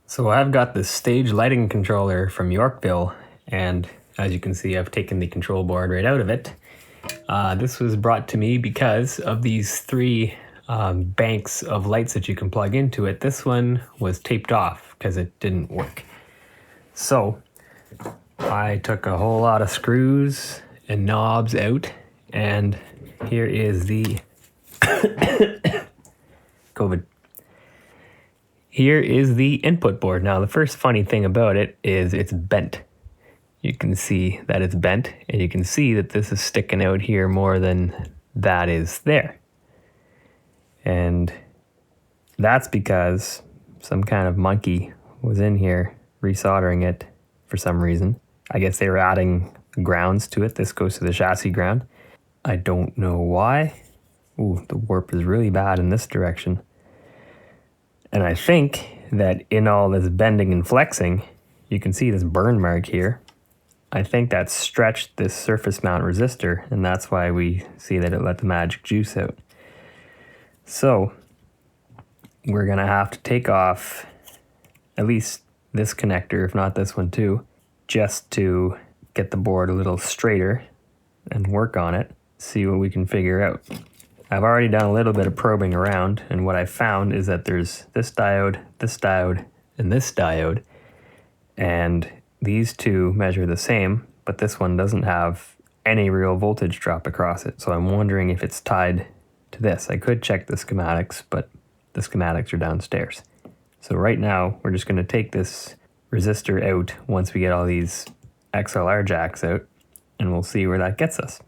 So I've got this stage lighting controller from Yorkville, and as you can see, I've taken the control board right out of it. This was brought to me because of these three banks of lights that you can plug into it. This one was taped off because it didn't work. So I took a whole lot of screws and knobs out, and here is the COVID. Here is the input board. Now, the first funny thing about it is it's bent. You can see that it's bent, and you can see that this is sticking out here more than that is there. And that's because some kind of monkey was in here resoldering it for some reason. I guess they were adding grounds to it. This goes to the chassis ground. I don't know why. Ooh, the warp is really bad in this direction. And I think that in all this bending and flexing, you can see this burn mark here. I think that stretched this surface mount resistor, and that's why we see that it let the magic juice out. So we're gonna have to take off at least this connector, if not this one too, just to get the board a little straighter and work on it, see what we can figure out. I've already done a little bit of probing around, and what I found is that there's this diode, and this diode, and these two measure the same, but this one doesn't have any real voltage drop across it, so I'm wondering if it's tied to this. I could check the schematics, but the schematics are downstairs. So right now, we're just going to take this resistor out once we get all these XLR jacks out, and we'll see where that gets us.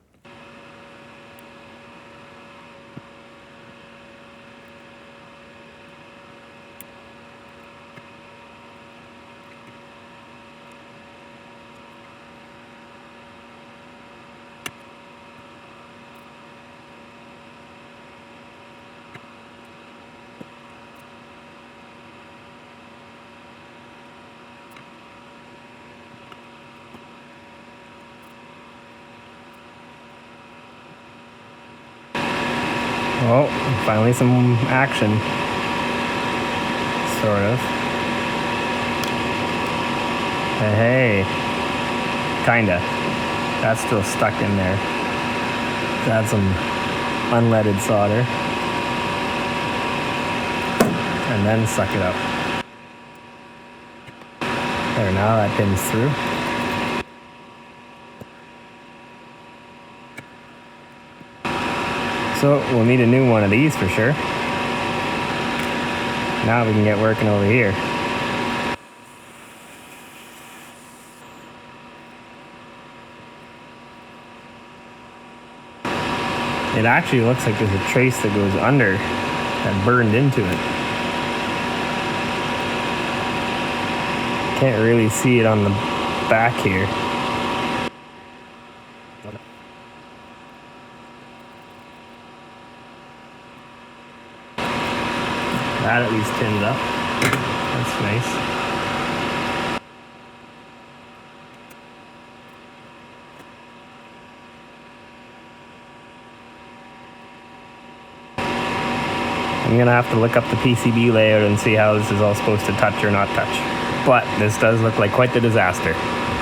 Oh, finally some action. Sort of. Hey. Kinda. That's still stuck in there. Add some unleaded solder. And then suck it up. There, now that pin's through. So we'll need a new one of these for sure. Now we can get working over here. It actually looks like there's a trace that goes under that burned into it. Can't really see it on the back here. That at least tinned up. That's nice. I'm gonna have to look up the PCB layout and see how this is all supposed to touch or not touch. But this does look like quite the disaster.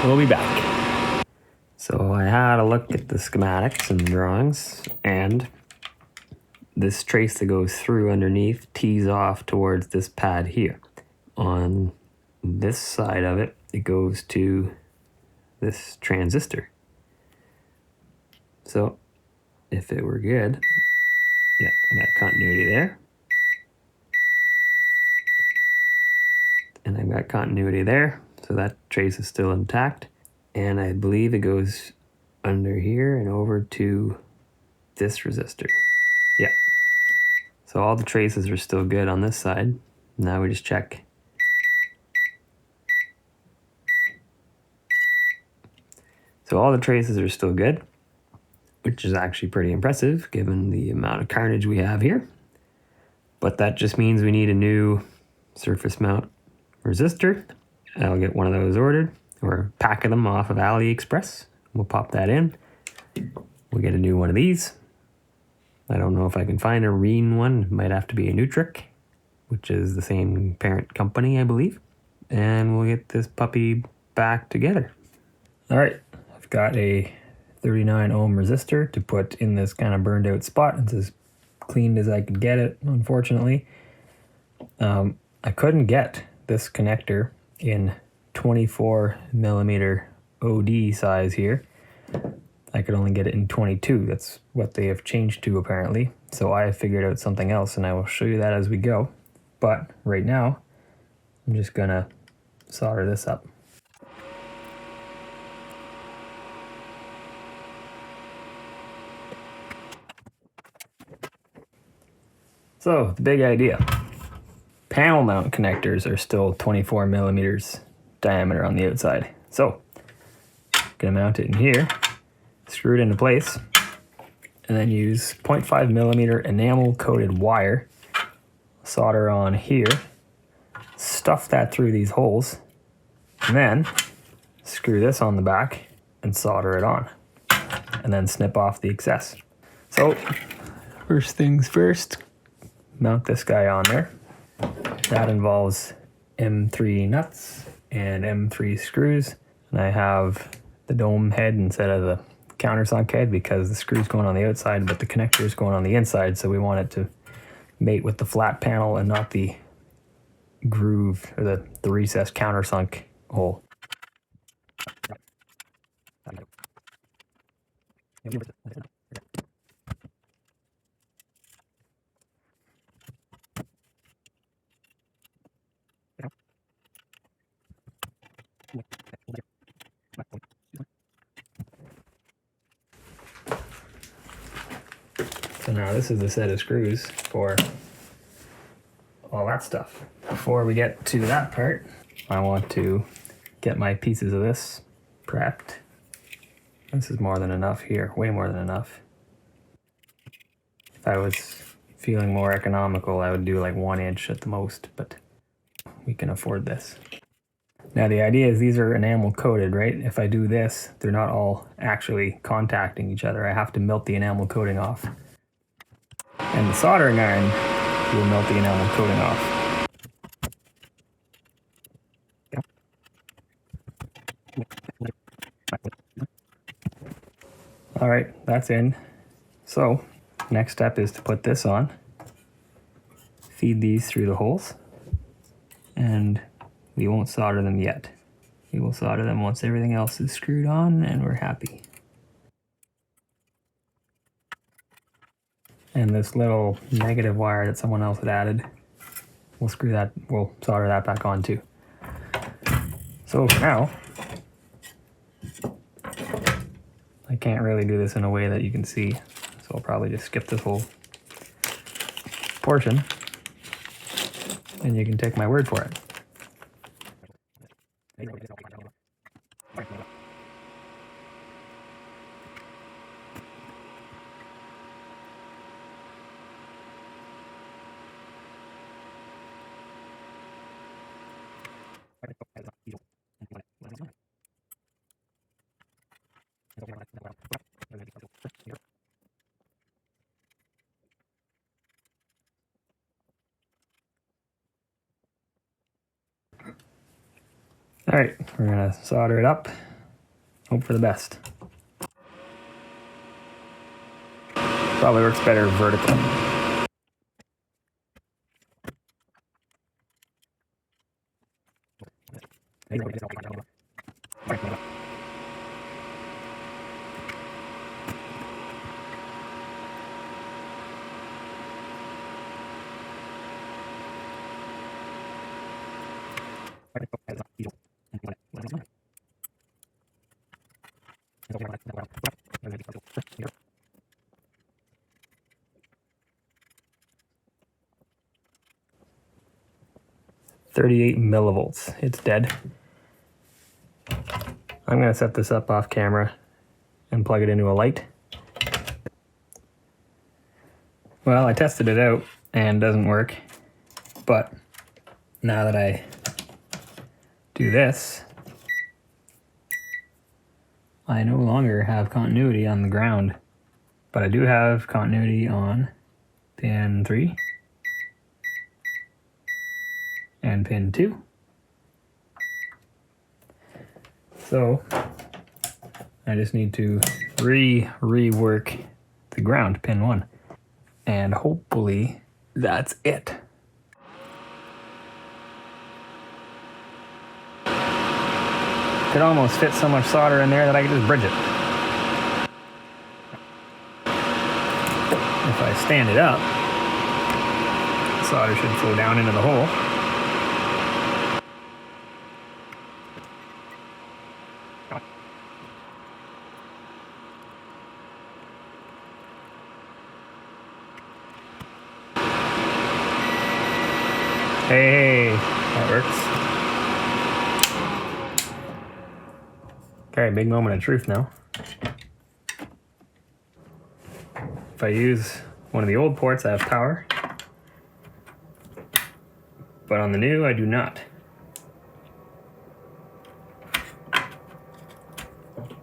We'll be back. So I had a look at the schematics and drawings, and this trace that goes through underneath tees off towards this pad here. On this side of it, it goes to this transistor. So if it were good, yeah, I got continuity there. And I've got continuity there, so that trace is still intact. And I believe it goes under here and over to this resistor. Yeah. So all the traces are still good on this side. Now we just check. So all the traces are still good, which is actually pretty impressive given the amount of carnage we have here. But that just means we need a new surface mount resistor. I'll get one of those ordered, or a pack of them off of AliExpress. We'll pop that in. We'll get a new one of these. I don't know if I can find a Reen one. It might have to be a Neutrik, which is the same parent company, I believe. and we'll get this puppy back together. All right, I've got a 39 ohm resistor to put in this kind of burned out spot. It's as cleaned as I could get it, unfortunately. I couldn't get this connector in 24 millimeter OD size here. I could only get it in 22. That's what they have changed to apparently. So I have figured out something else, and I will show you that as we go. But right now, I'm just gonna solder this up. So the big idea. Panel mount connectors are still 24 millimeters diameter on the outside. So I'm gonna mount it in here, screw it into place, and then use 0.5 millimeter enamel coated wire, solder on here, stuff that through these holes, and then screw this on the back and solder it on, and then snip off the excess. So first things first, mount this guy on there. That involves M3 nuts and M3 screws, and I have the dome head instead of the countersunk head because the screw's going on the outside but the connector is going on the inside, so we want it to mate with the flat panel and not the groove or the recessed countersunk hole. So now this is the set of screws for all that stuff. Before we get to that part, I want to get my pieces of this prepped. This is more than enough here, way more than enough. If I was feeling more economical, I would do like 1 inch at the most, but we can afford this. Now the idea is these are enamel coated, right? If I do this, they're not all actually contacting each other. I have to melt the enamel coating off. And the soldering iron will melt the enamel coating off. All right, that's in. So next step is to put this on, feed these through the holes, and we won't solder them yet. We will solder them once everything else is screwed on and we're happy. And this little negative wire that someone else had added, we'll solder that back on too. So for now, I can't really do this in a way that you can see, so I'll probably just skip this whole portion and you can take my word for it. All right, we're gonna solder it up, hope for the best. Probably works better vertical. .38 millivolts. It's dead. I'm going to set this up off camera and plug it into a light. Well, I tested it out and it doesn't work, but now that I do this, I no longer have continuity on the ground, but I do have continuity on pin 3 and pin 2 So I just need to rework the ground, pin 1. And hopefully that's it. Could almost fit so much solder in there that I could just bridge it. If I stand it up, solder should flow down into the hole. Hey, that works. Okay, big moment of truth now. If I use one of the old ports, I have power. But on the new, I do not.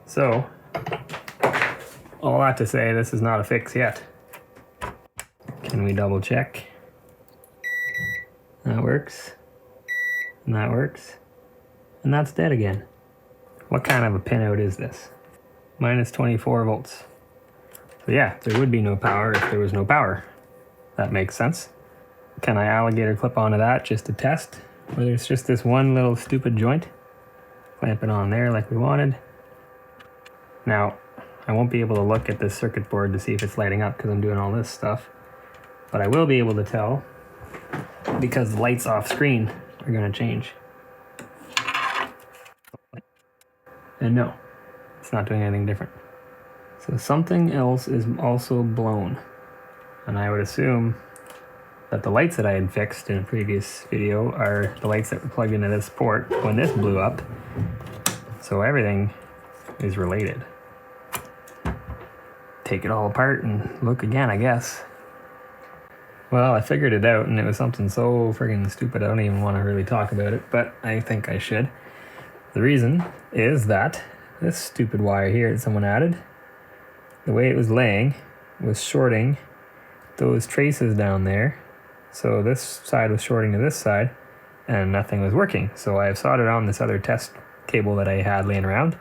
So, all that to say, this is not a fix yet. Can we double check? That works. And that works. And that's dead again. What kind of a pinout is this? Minus 24 volts. So yeah, there would be no power if there was no power. That makes sense. Can I alligator clip onto that just to test whether it's just this one little stupid joint? Clamp it on there like we wanted. Now, I won't be able to look at this circuit board to see if it's lighting up because I'm doing all this stuff. But I will be able to tell because the lights off screen are going to change. And no, it's not doing anything different. So something else is also blown. And I would assume that the lights that I had fixed in a previous video are the lights that were plugged into this port when this blew up. So everything is related. Take it all apart and look again, I guess. Well, I figured it out, and it was something so friggin' stupid I don't even want to really talk about it, but I think I should. The reason is that this stupid wire here that someone added, the way it was laying was shorting those traces down there. So this side was shorting to this side, and nothing was working. So I have soldered on this other test cable that I had laying around,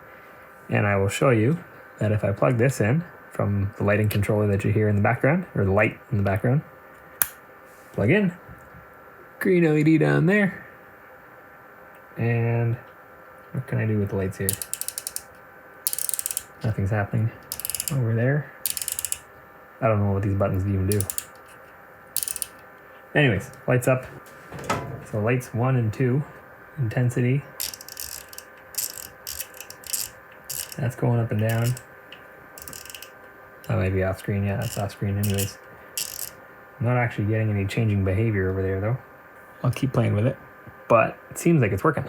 and I will show you that if I plug this in from the lighting controller that you hear in the background, or the light in the background, plug in, green LED down there, and what can I do with the lights here? Nothing's happening over there. I don't know what these buttons even do. Anyways, lights up. So lights 1 and 2, intensity. That's going up and down. That might be off screen. Yeah, that's off screen anyways. I'm not actually getting any changing behavior over there though. I'll keep playing with it, but it seems like it's working.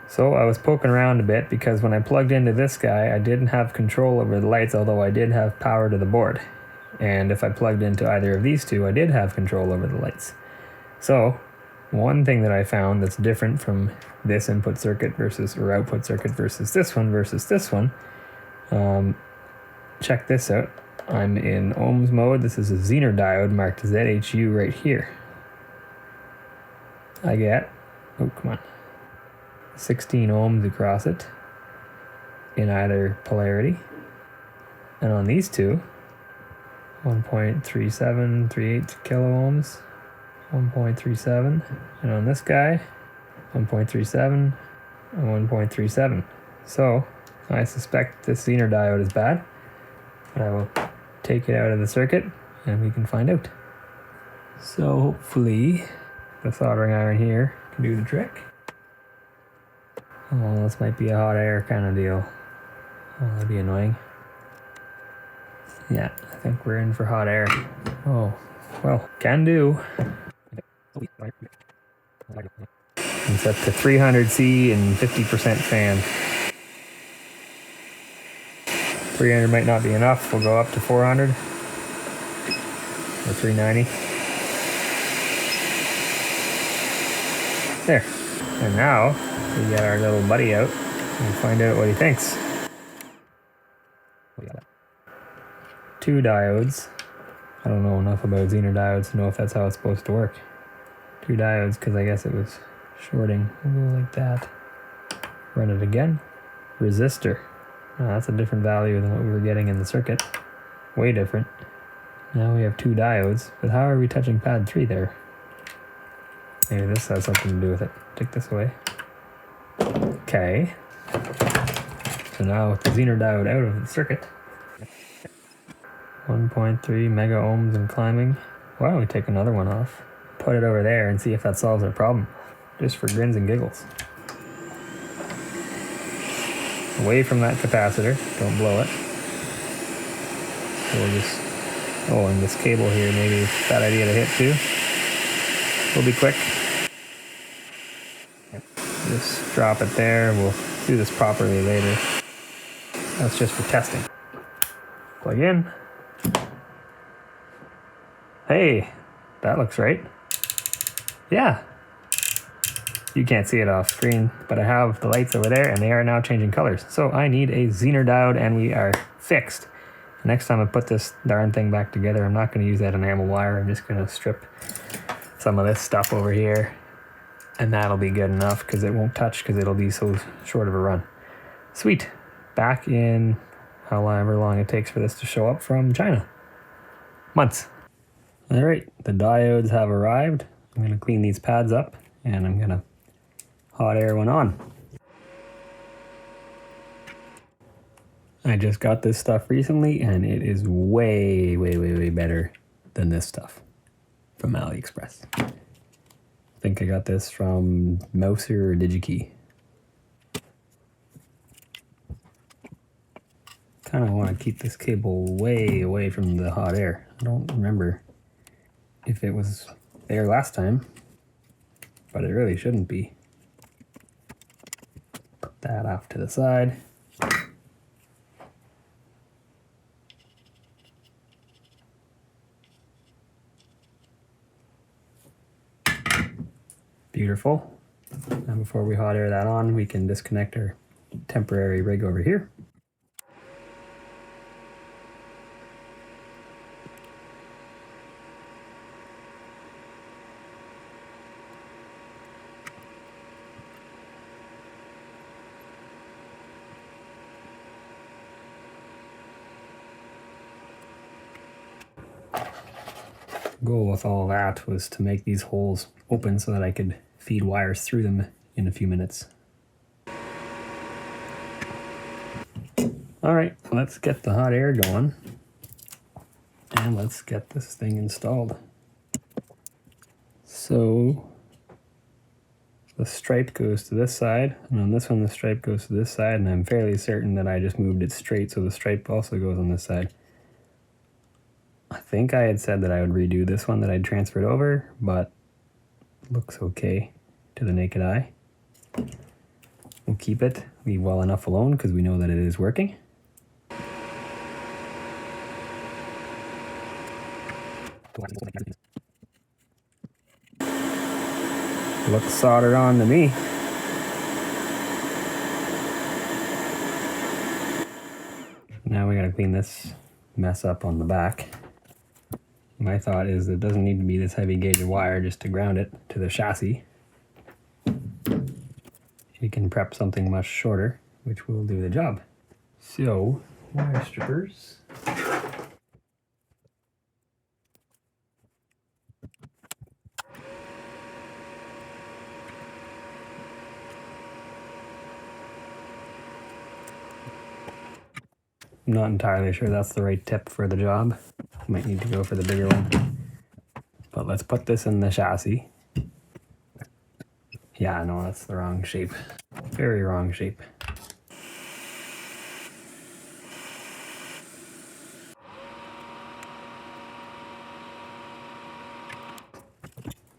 So I was poking around a bit because when I plugged into this guy, I didn't have control over the lights, although I did have power to the board. And if I plugged into either of these two, I did have control over the lights. So one thing that I found that's different from this input circuit versus, or output circuit versus this one, check this out. I'm in ohms mode. This is a zener diode marked ZHU right here. I get, oh come on, 16 ohms across it in either polarity. And on these two, 1.3738 kilo ohms, 1.37. And on this guy, 1.37 and 1.37. So I suspect this zener diode is bad, but I will take it out of the circuit and we can find out. So hopefully the soldering iron here can do the trick. Oh, this might be a hot air kind of deal. Oh, that'd be annoying. Yeah, I think we're in for hot air. Oh, well, can do. It's up to 300C and 50% fan. 300 might not be enough. We'll go up to 400 or 390. There. And now we get our little buddy out and find out what he thinks. Two diodes. I don't know enough about zener diodes to know if that's how it's supposed to work. Two diodes, because I guess it was shorting. We'll go like that. Run it again. Resistor. That's a different value than what we were getting in the circuit. Way different. Now we have 2 diodes, but how are we touching pad 3 there? Maybe this has something to do with it. Take this away. Okay. So now with the zener diode out of the circuit, 1.3 mega ohms and climbing. Why don't we take another one off? Put it over there and see if that solves our problem. Just for grins and giggles. Away from that capacitor, don't blow it. We'll just, oh, and this cable here, maybe it's a bad idea to hit too. We'll be quick. Just drop it there, we'll do this properly later. That's just for testing. Plug in. Hey, that looks right. Yeah. You can't see it off screen, but I have the lights over there and they are now changing colors. So I need a zener diode and we are fixed. Next time I put this darn thing back together, I'm not going to use that enamel wire. I'm just going to strip some of this stuff over here and that'll be good enough because it won't touch because it'll be so short of a run. Sweet. Back in however long it takes for this to show up from China. Months. All right, the diodes have arrived. I'm going to clean these pads up and I'm going to hot air one on. I just got this stuff recently and it is way better than this stuff from AliExpress. I think I got this from Mouser or DigiKey. Kind of want to keep this cable way away from the hot air. I don't remember if it was there last time, but it really shouldn't be. Put that off to the side. Beautiful. And before we hot air that on, we can disconnect our temporary rig over here. Goal with all that was to make these holes open so that I could feed wires through them in a few minutes. All right, let's get the hot air going and let's get this thing installed. So the stripe goes to this side, and on this one the stripe goes to this side, and I'm fairly certain that I just moved it straight so the stripe also goes on this side. I think I had said that I would redo this one that I'd transferred over, but it looks okay to the naked eye. We'll keep it, leave well enough alone because we know that it is working. Looks soldered on to me. Now we gotta clean this mess up on the back. My thought is it doesn't need to be this heavy gauge of wire just to ground it to the chassis. You can prep something much shorter, which will do the job. So, wire strippers. I'm not entirely sure that's the right tip for the job. Might need to go for the bigger one. But let's put this in the chassis. Yeah, no, that's the wrong shape. Very wrong shape.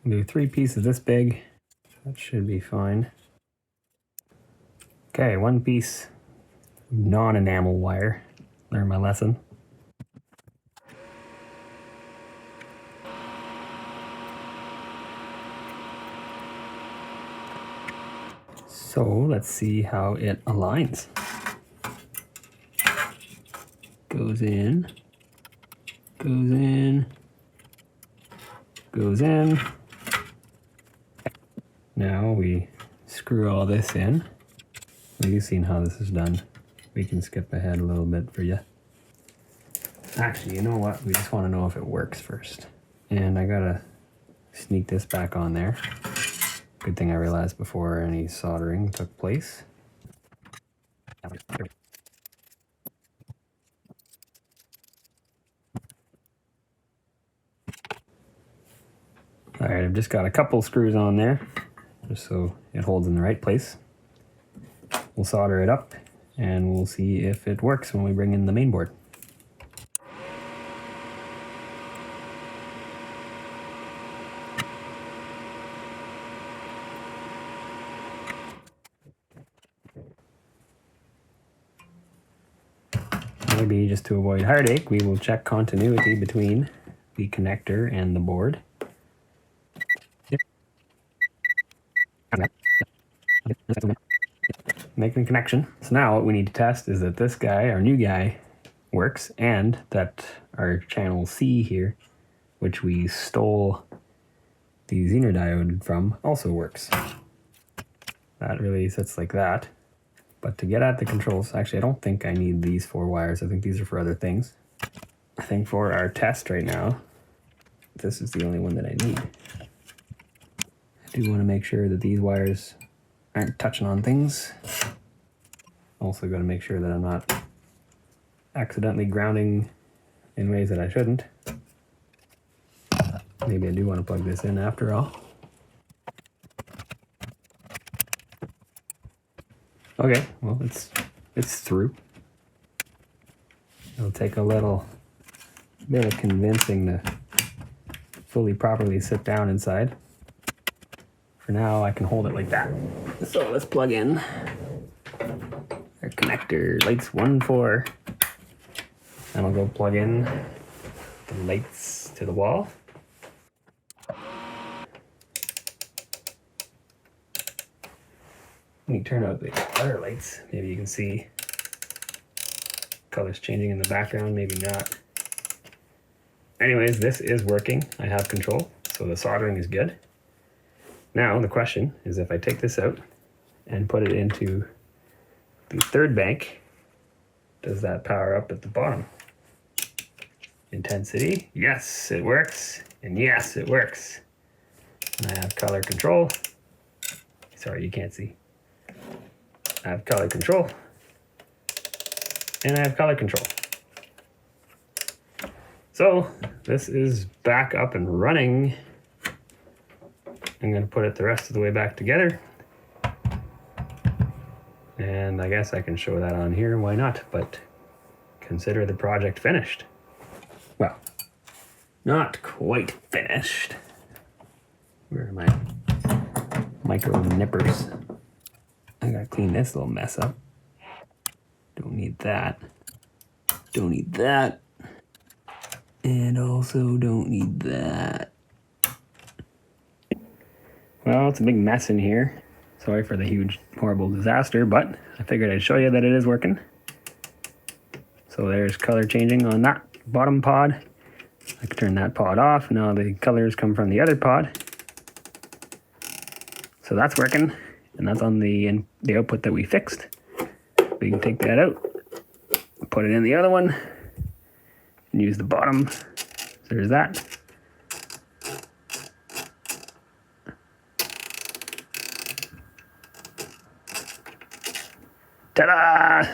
Do 3 pieces this big. That should be fine. Okay, 1 piece non-enamel wire. Learn my lesson. So let's see how it aligns. Goes in, goes in, goes in. Now we screw all this in. You've seen how this is done. We can skip ahead a little bit for you. Actually, you know what? We just want to know if it works first. And I gotta sneak this back on there. Good thing I realized before any soldering took place. Alright, I've just got a couple screws on there, just so it holds in the right place. We'll solder it up, and we'll see if it works when we bring in the main board. Maybe just to avoid heartache, we will check continuity between the connector and the board. Making a connection. So now what we need to test is that this guy, our new guy, works, and that our channel C here, which we stole the zener diode from, also works. That really sits like that. But to get at the controls, actually I don't think I need these 4 wires. I think these are for other things. I think for our test right now, this is the only one that I need. I do want to make sure that these wires aren't touching on things. Also got to make sure that I'm not accidentally grounding in ways that I shouldn't. Maybe I do want to plug this in after all. Okay, well it's through. It'll take a little bit of convincing to fully properly sit down inside. For now I can hold it like that. So let's plug in our connector, lights 1, 4. And I'll go plug in the lights to the wall. When you turn out the other lights, maybe you can see colors changing in the background, maybe not. Anyways, this is working. I have control, so the soldering is good. Now the question is, if I take this out and put it into the 3rd bank, does that power up at the bottom? Intensity, yes, it works, and yes, it works. And I have color control. Sorry, you can't see. I have color control, and I have color control. So this is back up and running. I'm going to put it the rest of the way back together. And I guess I can show that on here, why not? But consider the project finished. Well, not quite finished. Where are my micro nippers? I gotta clean this little mess up. Don't need that. Don't need that. And also don't need that. Well, it's a big mess in here. Sorry for the huge, horrible disaster, but I figured I'd show you that it is working. So there's color changing on that bottom pod. I can turn that pod off. Now the colors come from the other pod. So that's working, and that's on the output that we fixed. We can take that out, put it in the other one, and use the bottom. So there's that. Ta-da!